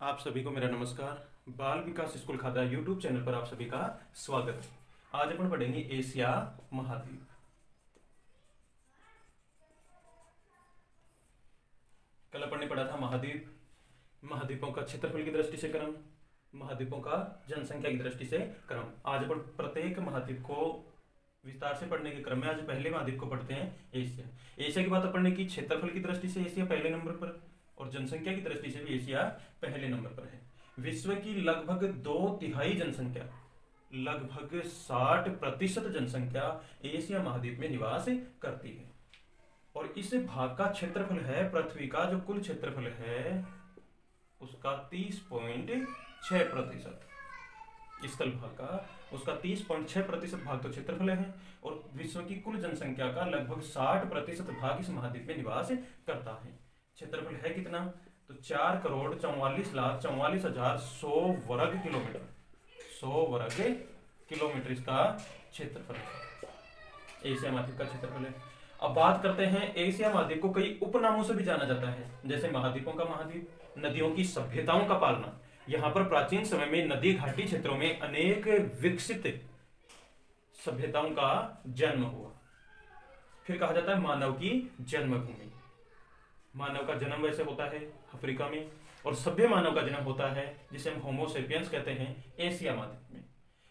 आप सभी को मेरा नमस्कार। बाल विकास स्कूल खादा यूट्यूब चैनल पर आप सभी का स्वागत है। आज अपन पढ़ेंगे एशिया महाद्वीप। कल अपन ने पढ़ा था महाद्वीप, महाद्वीपों का क्षेत्रफल की दृष्टि से क्रम, महाद्वीपों का जनसंख्या की दृष्टि से क्रम। आज अपन प्रत्येक महाद्वीप को विस्तार से पढ़ने के क्रम में आज पहले महाद्वीप को पढ़ते हैं एशिया। एशिया की बात अपन ने की, क्षेत्रफल की दृष्टि से एशिया पहले नंबर पर और जनसंख्या की दृष्टि से भी एशिया पहले नंबर पर है। विश्व की लगभग 2/3 जनसंख्या, लगभग 60% जनसंख्या एशिया महाद्वीप में निवास करती है। और इस भाग का क्षेत्रफल है, पृथ्वी का जो कुल क्षेत्रफल है उसका 30.6%। स्थल भाग का उसका 30.6% भाग तो क्षेत्रफल है और विश्व की कुल जनसंख्या का लगभग 60% भाग इस महाद्वीप में निवास करता है। क्षेत्रफल है कितना? तो 4,44,44,100 वर्ग किलोमीटर, 100 वर्ग किलोमीटर इसका क्षेत्रफल है, एशिया महाद्वीप का क्षेत्रफल है। अब बात करते हैं, एशिया महाद्वीप को कई उपनामों से भी जाना जाता है, जैसे महाद्वीपों का महाद्वीप, नदियों की सभ्यताओं का पालना। यहाँ पर प्राचीन समय में नदी घाटी क्षेत्रों में अनेक विकसित सभ्यताओं का जन्म हुआ। फिर कहा जाता है मानव की जन्मभूमि। मानव का जन्म वैसे होता है अफ्रीका में, और सभ्य मानव का जन्म होता है जिसे हम होमो सेपियंस कहते हैं, एशिया महाद्वीप में।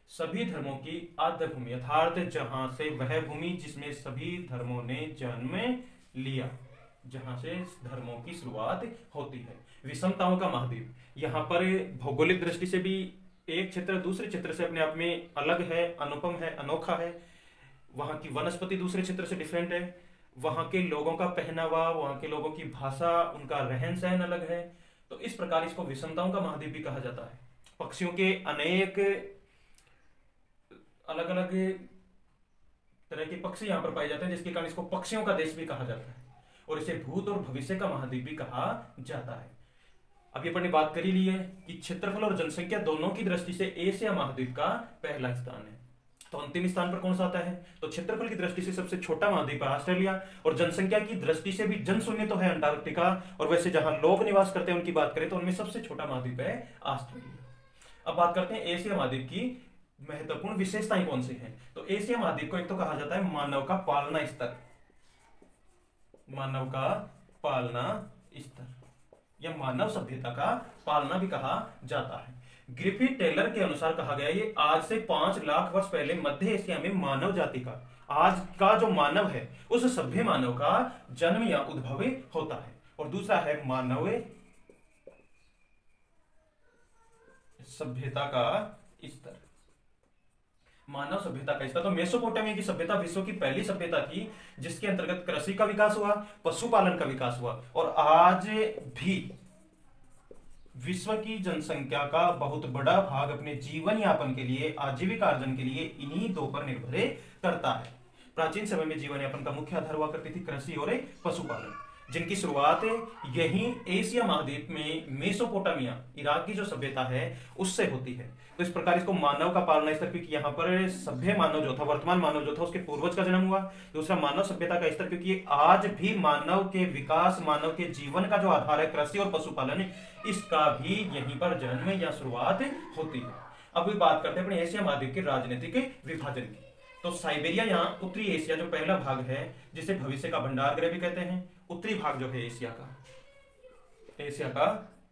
सभी धर्मों की आद्य भूमि अर्थात जहां से वह भूमि जिसमें सभी धर्मों ने जन्म लिया, जहां से धर्मों की शुरुआत होती है। विषमताओं का महाद्वीप, यहाँ पर भौगोलिक दृष्टि से भी एक क्षेत्र दूसरे क्षेत्र से अपने आप में अलग है, अनुपम है, अनोखा है। वहां की वनस्पति दूसरे क्षेत्र से डिफरेंट है, वहां के लोगों का पहनावा, वहां के लोगों की भाषा, उनका रहन सहन अलग है। तो इस प्रकार इसको विषमताओं का महाद्वीप भी कहा जाता है। पक्षियों के अनेक अलग अलग तरह के पक्षी यहाँ पर पाए जाते हैं, जिसके कारण इसको पक्षियों का देश भी कहा जाता है और इसे भूत और भविष्य का महाद्वीप भी कहा जाता है। अभी अपन ने बात करी ली है कि क्षेत्रफल और जनसंख्या दोनों की दृष्टि से एशिया महाद्वीप का पहला स्थान है। तो अंतिम स्थान पर कौन सा आता है? तो क्षेत्रफल की दृष्टि से सबसे छोटा महाद्वीप है ऑस्ट्रेलिया, और जनसंख्या की दृष्टि से भी जनशून्य तो है अंटार्कटिका, और वैसे जहां लोग निवास करते हैं उनकी बात करें तो उनमें सबसे छोटा महाद्वीप है ऑस्ट्रेलिया। अब बात करते हैं एशिया महाद्वीप की महत्वपूर्ण विशेषताएं कौन सी हैं। तो एशिया महाद्वीप को एक तो कहा जाता है मानव का पालना स्तर, मानव का पालना स्तर या मानव सभ्यता का पालना भी कहा जाता है। ग्रिफिथ टेलर के अनुसार कहा गया ये आज से 5 लाख वर्ष पहले मध्य एशिया में मानव जाति का, आज का जो मानव है उस सभ्य मानव का जन्म या उद्भव होता है। और दूसरा है मानव सभ्यता का स्तर, मानव सभ्यता का स्तर। तो मेसोपोटामिया की सभ्यता विश्व की पहली सभ्यता थी जिसके अंतर्गत कृषि का विकास हुआ, पशुपालन का विकास हुआ, और आज भी विश्व की जनसंख्या का बहुत बड़ा भाग अपने जीवन यापन के लिए, आजीविका अर्जन के लिए इन्हीं दो पर निर्भर करता है। प्राचीन समय में जीवन यापन का मुख्य आधार हुआ करती थी कृषि और पशुपालन, जिनकी शुरुआत यही एशिया महाद्वीप में मेसोपोटामिया, इराक की जो सभ्यता है उससे होती है। तो इस प्रकार इसको मानव का पालना स्तर, क्योंकि यहाँ पर सभ्य मानव जो था, वर्तमान मानव जो था, उसके पूर्वज का जन्म हुआ। दूसरा मानव सभ्यता का स्तर, क्योंकि आज भी मानव के विकास, मानव के जीवन का जो आधार है कृषि और पशुपालन, इसका भी यहीं पर जन्म या शुरुआत होती है। अब बात करते हैं अपने एशिया महाद्वीप के राजनीतिक विभाजन की। तो साइबेरिया यहाँ उत्तरी एशिया जो पहला भाग है, जिसे भविष्य का भंडार गृह भी कहते हैं, उत्तरी भाग जो है एशिया का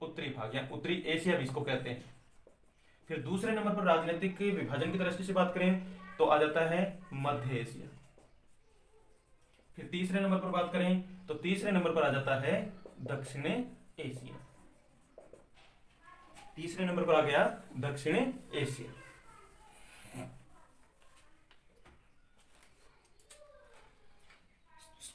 उत्तरी भाग या उत्तरी एशिया भी इसको कहते हैं। फिर दूसरे नंबर पर राजनीतिक विभाजन की दृष्टि से बात करें तो आ जाता है मध्य एशिया। फिर तीसरे नंबर पर बात करें तो तीसरे नंबर पर आ जाता है दक्षिण एशिया। तीसरे नंबर पर आ गया दक्षिण एशिया।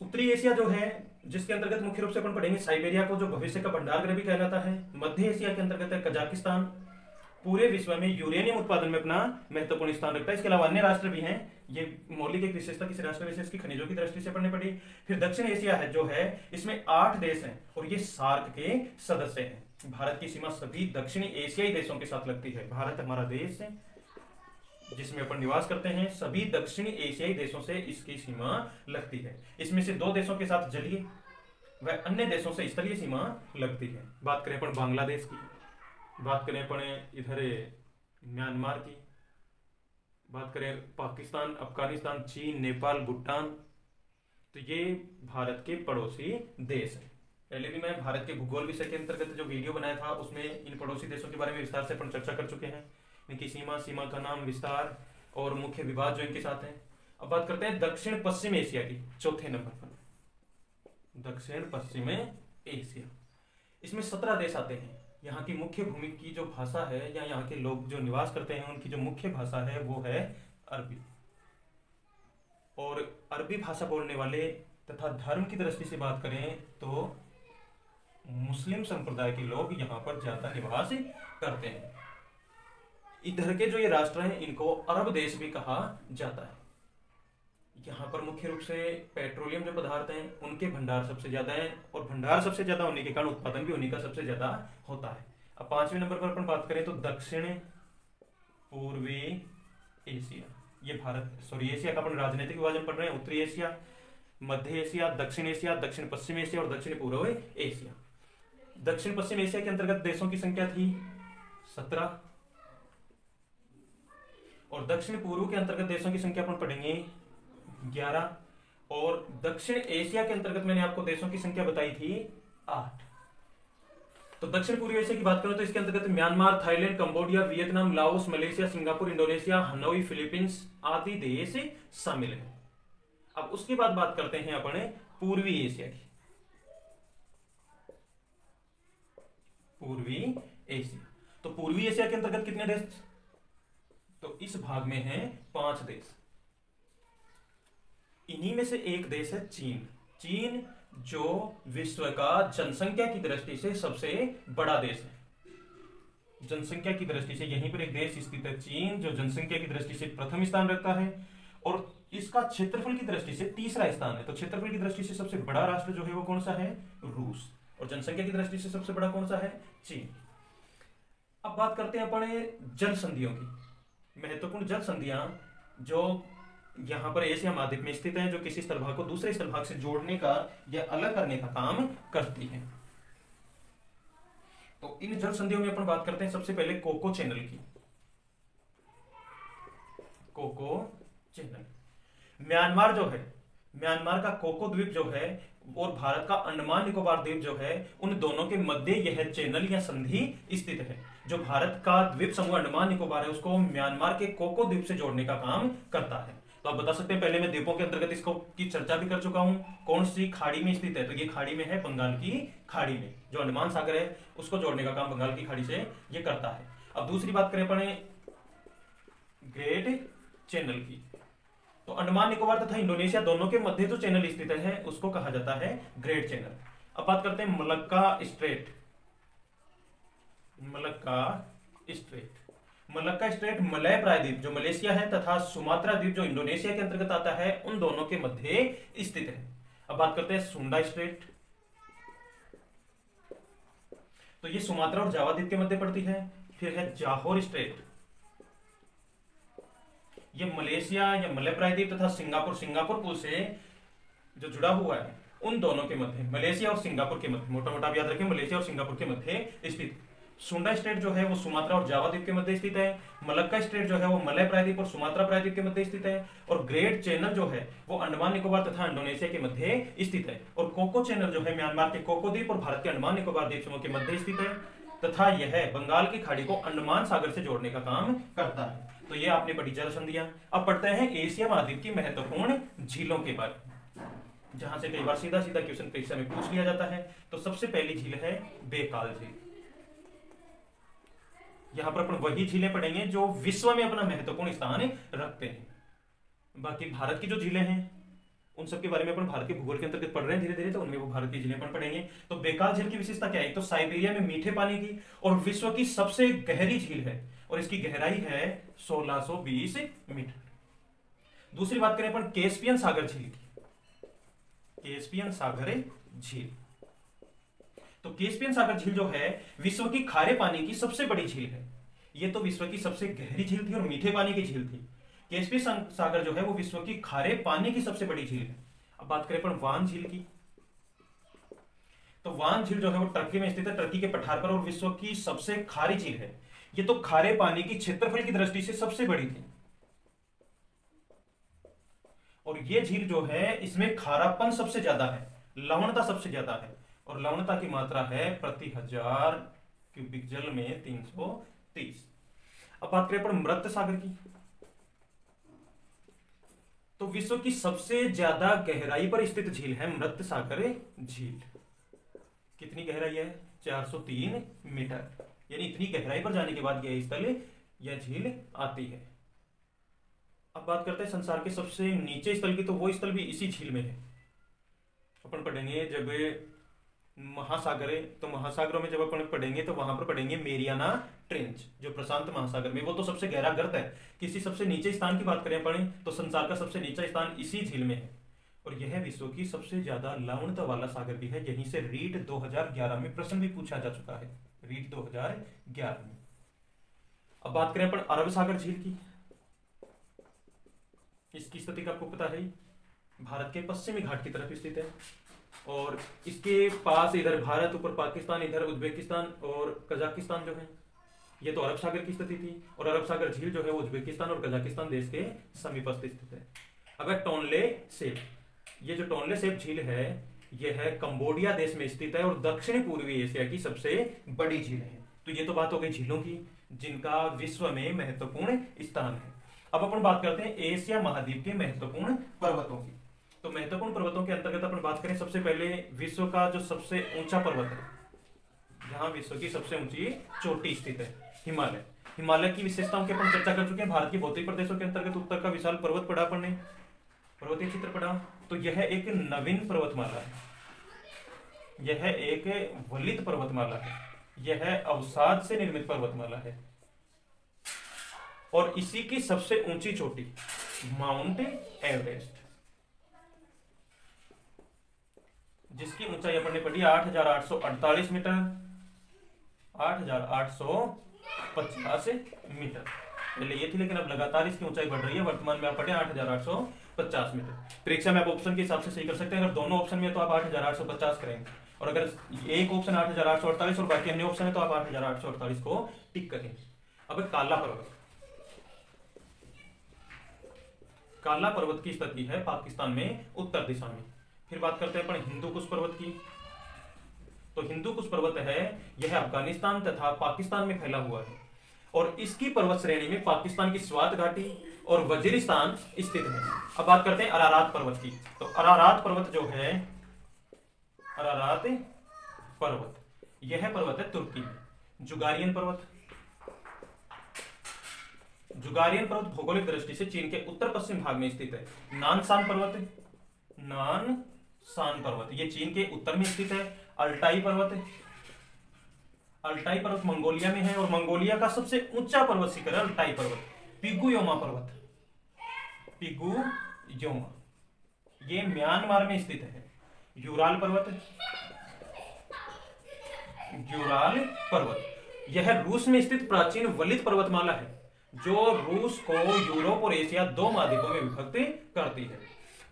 उत्तरी एशिया जो है, जिसके अंतर्गत मुख्य रूप से अपन पढ़ेंगे साइबेरिया को, जो भविष्य का भंडार गृह भी कहलाता है। मध्य एशिया के अंतर्गत है कजाकिस्तान, पूरे विश्व में यूरेनियम उत्पादन में अपना महत्वपूर्ण स्थान रखता है। इसके अलावा अन्य राष्ट्र भी हैं, ये मौलिक एक विशेषता किसी राष्ट्र विशेष की खनिजों की दृष्टि से पढ़नी पड़ी। फिर दक्षिण एशिया है जो है, इसमें 8 देश हैं और ये सार्क के सदस्य हैं। भारत की सीमा सभी दक्षिणी एशियाई देशों के साथ लगती है। भारत हमारा देश है जिसमें अपन निवास करते हैं, सभी दक्षिणी एशियाई देशों से इसकी सीमा लगती है। इसमें से 2 देशों के साथ जलीय वह अन्य देशों से स्थलीय सीमा लगती है। बात करें अपन बांग्लादेश की, बात करें अपन इधर म्यांमार की, बात करें पाकिस्तान, अफगानिस्तान, चीन, नेपाल, भूटान, तो ये भारत के पड़ोसी देश हैं। पहले भी मैं भारत के भूगोल विषय के अंतर्गत जो वीडियो बनाया था उसमें इन पड़ोसी देशों के बारे में विस्तार से अपन चर्चा कर चुके हैं, इनकी सीमा, सीमा का नाम, विस्तार और मुख्य विवाद जो इनके साथ हैं। अब बात करते हैं दक्षिण पश्चिम एशिया की, चौथे नंबर पर दक्षिण पश्चिम एशिया। इसमें 17 देश आते हैं। यहाँ की मुख्य भूमि की जो भाषा है या यहाँ के लोग जो निवास करते हैं उनकी जो मुख्य भाषा है वो है अरबी। और अरबी भाषा बोलने वाले तथा धर्म की दृष्टि से बात करें तो मुस्लिम संप्रदाय के लोग यहाँ पर ज्यादा निवास करते हैं। इधर के जो ये राष्ट्र हैं इनको अरब देश भी कहा जाता है। यहाँ पर मुख्य रूप से पेट्रोलियम जो पदार्थ हैं उनके भंडार सबसे ज्यादा हैं, और भंडार सबसे ज्यादा होने के कारण उत्पादन भी उन्हीं का सबसे ज्यादा होता है। अब 5वें नंबर पर अपन बात करें तो दक्षिण पूर्वी एशिया। ये एशिया का अपन राजनीतिक विभाजन पढ़ रहे हैं। उत्तरी एशिया, मध्य एशिया, दक्षिण पश्चिम एशिया और दक्षिण पूर्व एशिया। दक्षिण पश्चिम एशिया के अंतर्गत देशों की संख्या थी 17, और दक्षिण पूर्व के अंतर्गत देशों की संख्या अपन पढ़ेंगे 11, और दक्षिण एशिया के अंतर्गत मैंने आपको देशों की संख्या बताई थी 8। तो दक्षिण पूर्वी एशिया की बात करूं तो इसके अंतर्गत Myanmar, Thailand, Cambodia, Vietnam, Laos, Malaysia, Singapore, Indonesia, Hanoi, Philippines आदि देश शामिल हैं। अब उसके बाद बात करते हैं अपने पूर्वी एशिया की। पूर्वी एशिया, तो पूर्वी एशिया के अंतर्गत कितने देश? तो इस भाग में हैं 5 देश। इन्हीं में से एक देश है चीन। चीन जो विश्व का जनसंख्या की दृष्टि से सबसे बड़ा देश है। जनसंख्या की दृष्टि से यहीं पर एक देश स्थित है चीन, जो जनसंख्या की दृष्टि से प्रथम स्थान रखता है, और इसका क्षेत्रफल की दृष्टि से तीसरा स्थान है। तो क्षेत्रफल की दृष्टि से सबसे बड़ा राष्ट्र जो है वो कौन सा है? रूस। और जनसंख्या की दृष्टि से सबसे बड़ा कौन सा है? चीन। अब बात करते हैं अपने जल संधियों की। महत्वपूर्ण जल संधियां जो यहां पर एशिया महाद्वीप में स्थित है, जो किसी स्थल भाग को दूसरे स्थल भाग से जोड़ने का या अलग करने का काम करती है। तो इन जल संधियों में अपन बात करते हैं सबसे पहले कोको चैनल की। कोको चैनल, म्यांमार जो है, म्यांमार का कोको द्वीप जो है और भारत का अंडमान निकोबार द्वीप जो है, उन दोनों के मध्य यह चैनल या संधि स्थित है। जो भारत का द्वीप समूह अंडमान निकोबार है उसको म्यांमार के कोको द्वीप से जोड़ने का काम करता है। तो आप बता सकते हैं, पहले मैं द्वीपों के अंतर्गत इसको की चर्चा भी कर चुका हूं। कौन सी खाड़ी में स्थित है? तो ये खाड़ी में है, बंगाल की खाड़ी में। जो अंडमान सागर है उसको जोड़ने का काम बंगाल की खाड़ी से ये करता है। अब दूसरी बात करें अपने ग्रेट चैनल की, तो अंडमान निकोबार तथा इंडोनेशिया दोनों के मध्य जो चैनल स्थित है उसको कहा जाता है ग्रेट चैनल। अब बात करते हैं Malacca strait. Malacca strait, Malacca strait Malay प्रायद्वीप जो मलेशिया है तथा सुमात्रा द्वीप जो इंडोनेशिया के अंतर्गत आता है, उन दोनों के मध्य स्थित है। अब बात करते हैं सुंडा स्ट्रेट, तो ये सुमात्रा और जावा द्वीप के मध्य पड़ती है। फिर है जाहोर स्ट्रेट, ये मलेशिया या मलय प्रायद्वीप तथा सिंगापुर पुल से जो जुड़ा हुआ है उन दोनों के मध्य, मलेशिया और सिंगापुर के मध्य, मोटा मोटा याद रखें, मलेशिया और सिंगापुर के मध्य स्थित। सुंडा स्ट्रेट जो है वो सुमात्रा और जावा द्वीप के मध्य स्थित है। मलक्का स्ट्रेट जो है वो मलय प्रायद्वीप और सुमात्रा प्रायद्वीप के मध्य स्थित है। और ग्रेट चैनल जो है वो अंडमान निकोबार तथा इंडोनेशिया के मध्य स्थित है। और कोको चैनल जो है म्यांमार के कोको द्वीप और भारत के अंडमान निकोबार द्वीप समूह के मध्य स्थित है तथा यह बंगाल की खाड़ी को अंडमान सागर से जोड़ने का काम करता है। तो ये आपने पढ़ी जल संधियां। अब पढ़ते हैं एशिया महाद्वीप की महत्वपूर्ण झीलों के बारे में, जहां से कई बार सीधा सीधा क्वेश्चन परीक्षा में पूछ लिया जाता है। तो सबसे पहली झील है बेकाल झील। यहां पर अपन वही झीलें पढ़ेंगे जो विश्व में अपना महत्वपूर्ण स्थान रखते हैं। बाकी भारत की जो झीलें हैं उन सब के बारे में अपन भारत के भूगोल के अंतर्गत पढ़ रहे हैं धीरे धीरे, तो उनमें वो भारत की झीलें अपन पढ़ेंगे। तो बेकाल झील की विशेषता क्या है? तो साइबेरिया में मीठे पानी की और विश्व की सबसे गहरी झील है और इसकी गहराई है 1620 मीटर। दूसरी बात करें अपन कैस्पियन सागर झील की। कैस्पियन सागर झील, तो कैस्पियन सागर झील जो है विश्व की खारे पानी की सबसे बड़ी झील है। ये तो विश्व की सबसे गहरी झील थी और मीठे पानी की झील थी। कैस्पियन सागर जो है वो विश्व की खारे पानी की सबसे बड़ी झील है। अब बात करें अपन वान झील की। तो वान झील जो है वो टर्की में स्थित है, टर्की के पठार पर, और विश्व की सबसे खारी झील है। ये तो खारे पानी की क्षेत्रफल की दृष्टि से सबसे बड़ी थी। और ये झील जो है इसमें खारापन सबसे ज्यादा है, लवणता सबसे ज्यादा है, और लवणता की मात्रा है प्रति 1000 क्यूबिक जल में 330। अब बात करें अपन मृत सागर की, तो विश्व की सबसे ज्यादा गहराई पर स्थित झील है मृत सागर झील। कितनी गहराई है? 403 मीटर, यानी इतनी गहराई पर जाने के बाद यह स्थल, यह झील आती है। अब बात करते हैं संसार के सबसे नीचे स्थल की, तो वो स्थल भी इसी झील में है। अपन पढ़ेंगे जब महासागर है, तो महासागरों में जब अपन पढ़ेंगे तो वहां पर पढ़ेंगे मेरियाना ट्रेंच, जो प्रशांत महासागर में, वो तो सबसे गहरा गर्त है। किसी सबसे नीचे स्थान की बात करें पढ़ें तो संसार का सबसे नीचा स्थान इसी झील में है, और यह विश्व की सबसे ज्यादा लवणता वाला सागर भी है। यहीं से रीट 2011 में प्रश्न भी पूछा जा चुका है, रीट 2011 में। अब बात करें अपन अरब सागर झील की, इसकी स्थिति का आपको पता है, भारत के पश्चिमी घाट की तरफ स्थित है, और इसके पास इधर भारत, ऊपर पाकिस्तान, इधर उज्बेकिस्तान और कजाकिस्तान जो है, ये तो अरब सागर की स्थिति थी। और अरब सागर झील जो है वो उज्बेकिस्तान और कजाकिस्तान देश के समीपस्थ स्थित है। अब टोनले सेप, ये जो टोनले सेप झील है यह है कंबोडिया देश में स्थित है, और दक्षिण पूर्वी एशिया की सबसे बड़ी झील है। तो ये तो बात हो गई झीलों की, जिनका विश्व में महत्वपूर्ण स्थान है। अब अपन बात करते हैं एशिया महाद्वीप के महत्वपूर्ण पर्वतों की। तो महत्वपूर्ण पर्वतों के अंतर्गत अपन बात करें, सबसे पहले विश्व का जो सबसे ऊंचा पर्वत है, जहां विश्व की सबसे ऊंची चोटी स्थित है, हिमालय। हिमालय की विशेषताओं की अपन चर्चा कर चुके हैं। भारत के भौतिक प्रदेशों के अंतर्गत उत्तर का विशाल पर्वत पड़ा अपन ने, पर्वतीय क्षेत्र पड़ा। तो यह एक नवीन पर्वतमाला है, यह एक वलित पर्वतमाला है, यह अवसाद से निर्मित पर्वतमाला है, और इसी की सबसे ऊंची चोटी माउंट एवरेस्ट, जिसकी ऊंचाई अपन ने पढ़ी 8,848 मीटर, 8,850 मीटर पहले ये थी, लेकिन अब लगातार इसकी ऊंचाई बढ़ रही है। वर्तमान में आप पढ़े 8,850 मीटर। परीक्षा में आप ऑप्शन के हिसाब से सही कर सकते हैं। अगर दोनों ऑप्शन में तो आप 8,850 करेंगे, और अगर एक ऑप्शन 8,848 और बाकी अन्य ऑप्शन है तो आप 8,848 को टिक करेंगे। अब काला पर्वत, काला पर्वत की स्थिति है पाकिस्तान में उत्तर दिशा में। फिर बात करते हैं अपन हिंदू कुश पर्वत की। तो हिंदू कुश पर्वत है, यह अफगानिस्तान तथा पाकिस्तान में फैला हुआ है, और इसकी पर्वत श्रेणी में पाकिस्तान की स्वात घाटी और वजीरिस्तान स्थित है। अब बात करते हैं अरारात पर्वत की। तो अरारात पर्वत जो है, अरारात पर्वत, यह पर्वत है तुर्की में। जुगारियन पर्वत, जुगारियन पर्वत भौगोलिक दृष्टि से चीन के उत्तर पश्चिम भाग में स्थित है। नानसान पर्वत, नानसान पर्वत ये चीन के उत्तर में स्थित है। अल्टाई पर्वत, अल्टाई पर्वत मंगोलिया में है, और मंगोलिया का सबसे ऊंचा पर्वत शिखर है अल्टाई पर्वत। पिगुयोमा पर्वत, पिगुयोमा ये म्यांमार में स्थित है। यूराल पर्वत, यूराल पर्वत यह रूस में स्थित प्राचीन वलित पर्वतमाला है, जो रूस को यूरोप और एशिया दो महाद्वीपों में विभक्त करती है।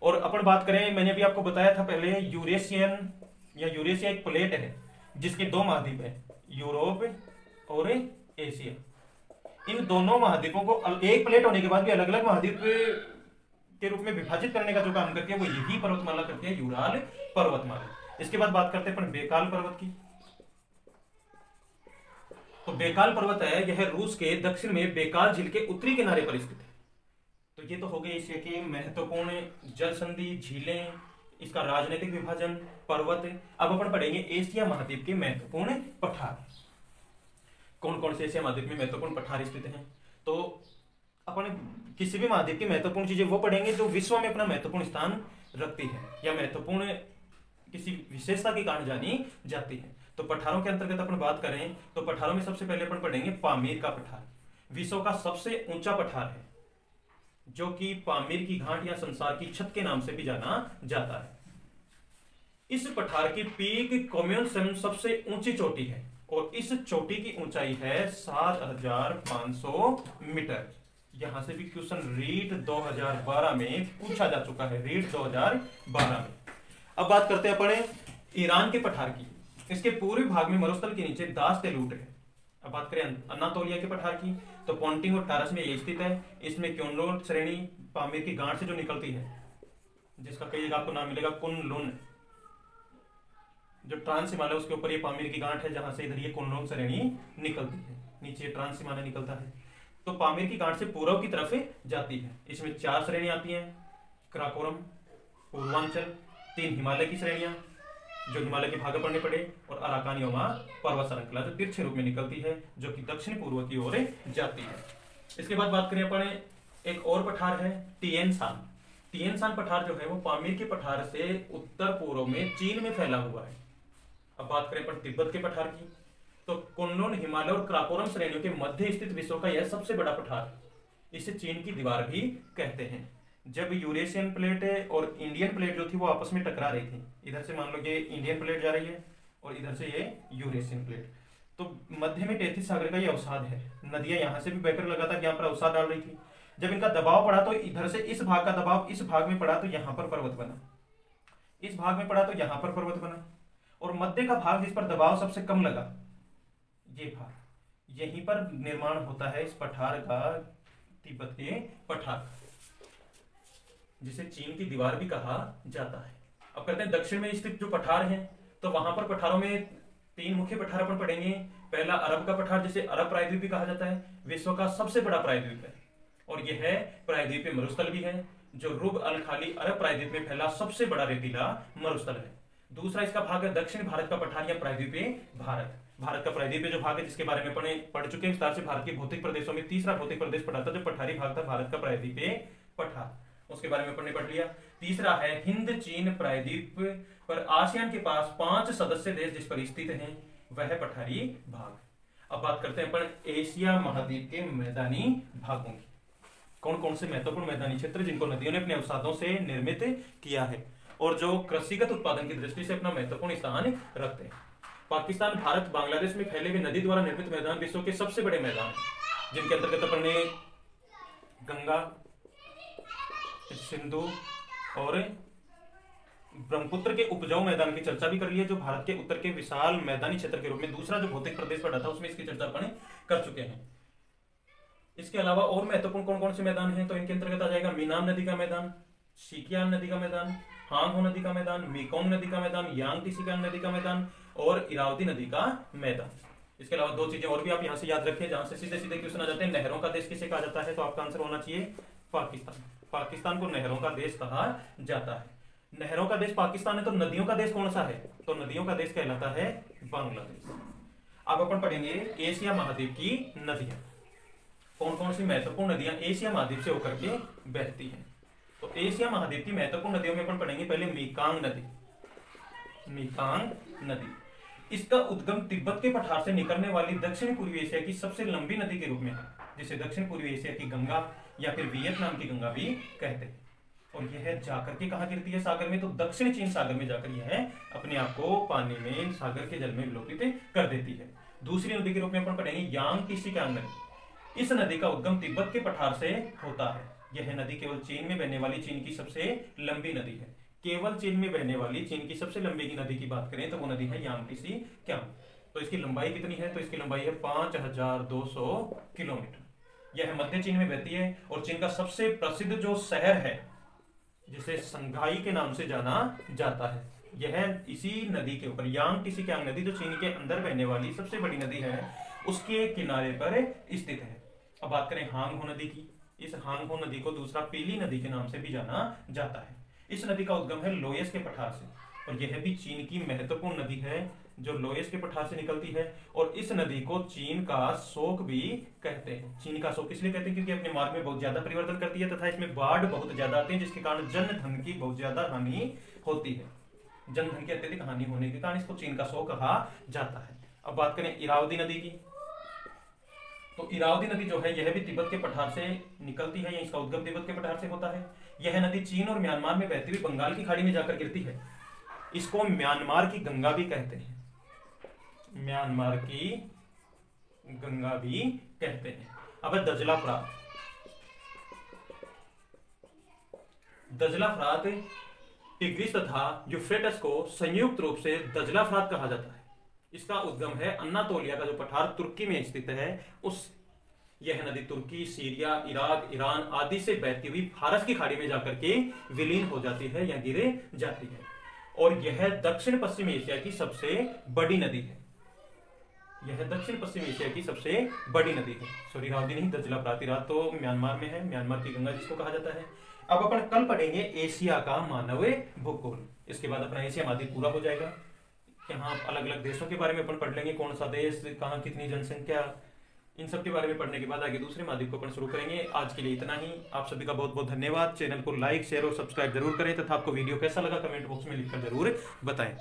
और अपन बात करें, मैंने भी आपको बताया था पहले, यूरेशियन या यूरेशिया एक प्लेट है जिसके दो महाद्वीप है, यूरोप और एशिया। इन दोनों महाद्वीपों को एक प्लेट होने के बाद भी अलग अलग महाद्वीप के रूप में विभाजित करने का जो काम करती है वो यही पर्वतमाला करती है, यूराल पर्वतमाला। इसके बाद बात करते हैं अपन बेकाल पर्वत की। तो बेकाल पर्वत है, यह रूस के दक्षिण में बेकाल झील के उत्तरी किनारे पर स्थित है। तो ये तो हो गए एशिया के महत्वपूर्ण जल संधि, झीलें, इसका राजनीतिक विभाजन, पर्वत। अब अपन पढ़ेंगे एशिया महाद्वीप के महत्वपूर्ण पठार। कौन कौन से एशिया महाद्वीप में महत्वपूर्ण पठार स्थित हैं? तो अपन किसी भी महाद्वीप की महत्वपूर्ण चीजें वो पढ़ेंगे जो विश्व में अपना महत्वपूर्ण स्थान रखती है या महत्वपूर्ण किसी विशेषता के कारण जानी जाती है। तो पठारों के अंतर्गत अपन बात करें तो पठारों में सबसे पहले अपन पढ़ेंगे पामीर का पठार। विश्व का सबसे ऊंचा पठार है, जो कि पामीर की घाट या संसार की छत के नाम से भी जाना जाता है। इस पठार की पीक कोम्योनसम सबसे ऊंची चोटी है, और इस चोटी की ऊंचाई है 7,500 मीटर। यहां से भी क्वेश्चन रीट 2012 में पूछा जा चुका है, रीट 2012 में। अब बात करते हैं अपने ईरान के पठार की। इसके पूर्वी भाग में मरुस्थल के नीचे दास तेलुट है। अब बात करें अनातोलिया के पठार की, तो पोंटिंग और टारस में ये स्थित है। इसमें क्योंलोन श्रेणी पामीर की गांठ से जो निकलती है, जिसका कई जगह आपको नाम मिलेगा कुनलुन, जो ट्रांस हिमालय उसके ऊपर ये पामीर की गांठ है, जहां से इधर ये कुनलुन श्रेणी निकलती है, नीचे ट्रांस हिमालय निकलता है। तो पामीर की गांठ से पूर्व की तरफ जाती है। इसमें 4 श्रेणी आती हैं, कराकोरम, पूर्वांचल, 3 हिमालय की श्रेणियां जो हिमालय के भाग पड़ने पड़े, और अराकानियोमा पर्वत श्रृंखला जो तिरछे रूप में निकलती है, जो कि दक्षिण पूर्व की ओर जाती है। इसके बाद बात करें अपन, एक और पठार है तिएनशान। तिएनशान पठार जो है वो पामीर के पठार से उत्तर पूर्व में चीन में फैला हुआ है। अब बात करें अपन तिब्बत के पठार की, तो कुनलुन, हिमालय और कराकोरम श्रेणियों के मध्य स्थित विश्व का यह सबसे बड़ा पठार, इसे चीन की दीवार भी कहते हैं। जब यूरेशियन प्लेट और इंडियन प्लेट जो थी वो आपस में टकरा रही थी, इधर से मान लो ये इंडियन प्लेट जा रही है और इधर से ये यूरेशियन प्लेट, तो मध्य में टेथिस सागर का ये अवसाद है। नदियां यहाँ से भी बहकर लगातार यहाँ पर अवसाद डाल रही थी। जब इनका दबाव पड़ा तो इधर से इस भाग का दबाव इस भाग में पड़ा तो यहाँ पर पर्वत बना, इस भाग में पड़ा तो यहाँ पर पर्वत बना, और मध्य का भाग जिस पर दबाव सबसे कम लगा, ये भाग, यहीं पर निर्माण होता है इस पठार का, तिब्बत के पठार, जिसे चीन की दीवार भी कहा जाता है। अब करते हैं दक्षिण में स्थित जो पठार हैं, तो वहां पर पठारों में 3 मुख्य पठार अपन पढ़ेंगे। पहला अरब का पठार, जिसे अरब प्रायद्वीप भी कहा जाता है, विश्व का सबसे बड़ा प्रायद्वीप है, और यह है प्रायद्वीपीय मरुस्थल भी है, जो रुब अल खाली अरब प्रायद्वीप में फैला सबसे बड़ा रेतीला मरुस्थल है। दूसरा इसका भाग है दक्षिण भारत का पठार या प्रायद्वीपीय भारत। भारत का प्रायद्वीपीय जो भाग है, जिसके बारे में पढ़ चुके हैं विस्तार से, भारत के भौतिक प्रदेशों में तीसरा भौतिक प्रदेश पड़ा था, जो पठारी भाग था भारत का प्रायद्वीपीय पठार, उसके बारे में अपन ने पढ़ लिया। तीसरा है हिंद चीन प्रायद्वीप पर आसियान के पास 5 सदस्य देश जिस पर स्थित हैं, वह है पठारी भाग। अब बात करते हैं अपन एशिया महाद्वीप के मैदानी भागों की। कौन कौन से महत्वपूर्ण मैदानी क्षेत्र जिनको नदियों ने अपने अवसादों से निर्मित किया है, और जो कृषिगत उत्पादन की दृष्टि से अपना महत्वपूर्ण स्थान रखते हैं। पाकिस्तान, भारत, बांग्लादेश में फैले हुए नदी द्वारा निर्मित मैदान विश्व के सबसे बड़े मैदान हैं, जिनके अंतर्गत अपन ने गंगा, सिंधु और ब्रह्मपुत्र के उपजाऊ मैदान की चर्चा भी कर ली है, जो भारत के उत्तर के विशाल मैदानी क्षेत्र के रूप में दूसरा जो भौतिक प्रदेश पड़ा था, उसमें इसकी चर्चा अपन कर चुके हैं। इसके अलावा और महत्वपूर्ण कौन कौन से मैदान हैं, तो इनके अंतर्गत आ जाएगा मीनाम नदी का मैदान, शिकियान नदी का मैदान, हांगहो नदी का मैदान, मेकोंग नदी का मैदान, यांगतिसिकियांग नदी का मैदान और इरावदी नदी का मैदान। इसके अलावा 2 चीजें और भी आप यहाँ से याद रखें, जहां से सीधे सीधे क्वेश्चन आ जाते हैं। नहरों का देश किसे कहा जाता है, तो आपका आंसर होना चाहिए पाकिस्तान। पाकिस्तान को नहरों का देश कहा जाता है। नहरों का देश पाकिस्तान है, तो नदियों का देश कौन सा है, तो नदियों का देश कहलाता है बांग्लादेश। अब अपन पढ़ेंगे एशिया महाद्वीप की नदियां, कौन कौन सी महत्वपूर्ण नदियां एशिया महाद्वीप से होकर के बहती हैं। तो एशिया महाद्वीप की महत्वपूर्ण नदियों में अपन पढ़ेंगे पहले मेकांग नदी। मेकांग नदी, इसका उद्गम तिब्बत के पठार से निकलने वाली दक्षिण पूर्वी एशिया की सबसे लंबी नदी के रूप में है, जिसे दक्षिण पूर्वी एशिया की गंगा या फिर वियतनाम की गंगा भी कहते हैं। और यह जाकर के कहां गिरती है सागर में, तो दक्षिण चीन सागर में जाकर यह अपने आप को पानी में, सागर के जल में विलोपित कर देती है। दूसरी नदी के रूप में अपन पढ़ेंगे यांगतिसिकियांग नदी। इस नदी का उद्गम तिब्बत के पठार से होता है। यह नदी केवल चीन में बहने वाली चीन की सबसे लंबी नदी है। केवल चीन में बहने वाली चीन की सबसे लंबी नदी की बात करें तो वो नदी है यांगतिसिकियांग। तो इसकी लंबाई कितनी है, तो इसकी लंबाई है 5200 किलोमीटर। यह मध्य चीन में बहती है और चीन का सबसे प्रसिद्ध जो शहर है, जिसे संघाई के नाम से जाना जाता है, यह इसी नदी के ऊपर, यांगतिसिकियांग नदी जो चीन के अंदर बहने वाली सबसे बड़ी नदी है, उसके किनारे पर स्थित है। अब बात करें हांगहो नदी की। इस हांगहो नदी को दूसरा पीली नदी के नाम से भी जाना जाता है। इस नदी का उद्गम है लोयस के पठार से, और यह भी चीन की महत्वपूर्ण नदी है जो लोयस के पठार से निकलती है। और इस नदी को चीन का शोक भी कहते हैं। चीन का शोक इसलिए कहते हैं क्योंकि अपने मार्ग में बहुत ज्यादा परिवर्तन करती है तथा इसमें बाढ़ बहुत ज्यादा आती है, जिसके कारण जन धन की बहुत ज्यादा हानि होती है। जन धन की अत्यधिक हानि होने के कारण इसको चीन का शोक कहा जाता है। अब बात करें इरावदी नदी की। तो इरावदी नदी जो है यह भी तिब्बत के पठार से निकलती है, या इसका उद्गम तिब्बत के पठार से होता है। यह नदी चीन और म्यांमार में बहती हुई बंगाल की खाड़ी में जाकर गिरती है। इसको म्यांमार की गंगा भी कहते हैं, म्यांमार की गंगा भी कहते हैं। अब दजला फरात। दजला फरात टिग्रिस तथा यूफ्रेटस को संयुक्त रूप से दजला फरात कहा जाता है। इसका उद्गम है अन्नातोलिया का जो पठार तुर्की में स्थित है, उस यह नदी तुर्की, सीरिया, इराक, ईरान आदि से बहती हुई फारस की खाड़ी में जाकर के विलीन हो जाती है या गिरे जाती है। और यह दक्षिण पश्चिम एशिया की सबसे बड़ी नदी है। यह दक्षिण पश्चिम एशिया की सबसे बड़ी नदी है। सॉरी, रावती नहीं, दजला प्रातिरात तो म्यांमार में है, म्यांमार की गंगा जिसको कहा जाता है। अब अपन कल पढ़ेंगे एशिया का मानव भूगोल। इसके बाद अपना एशिया महाद्वीप पूरा हो जाएगा। यहाँ अलग अलग देशों के बारे में अपन पढ़ लेंगे, कौन सा देश, कहाँ कितनी जनसंख्या, इन सब के बारे में पढ़ने के बाद आगे दूसरे महाद्वीप को अपन शुरू करेंगे। आज के लिए इतना ही। आप सभी का बहुत बहुत धन्यवाद। चैनल को लाइक, शेयर और सब्सक्राइब जरूर करें तथा आपको वीडियो कैसा लगा कमेंट बॉक्स में लिखकर जरूर बताएं।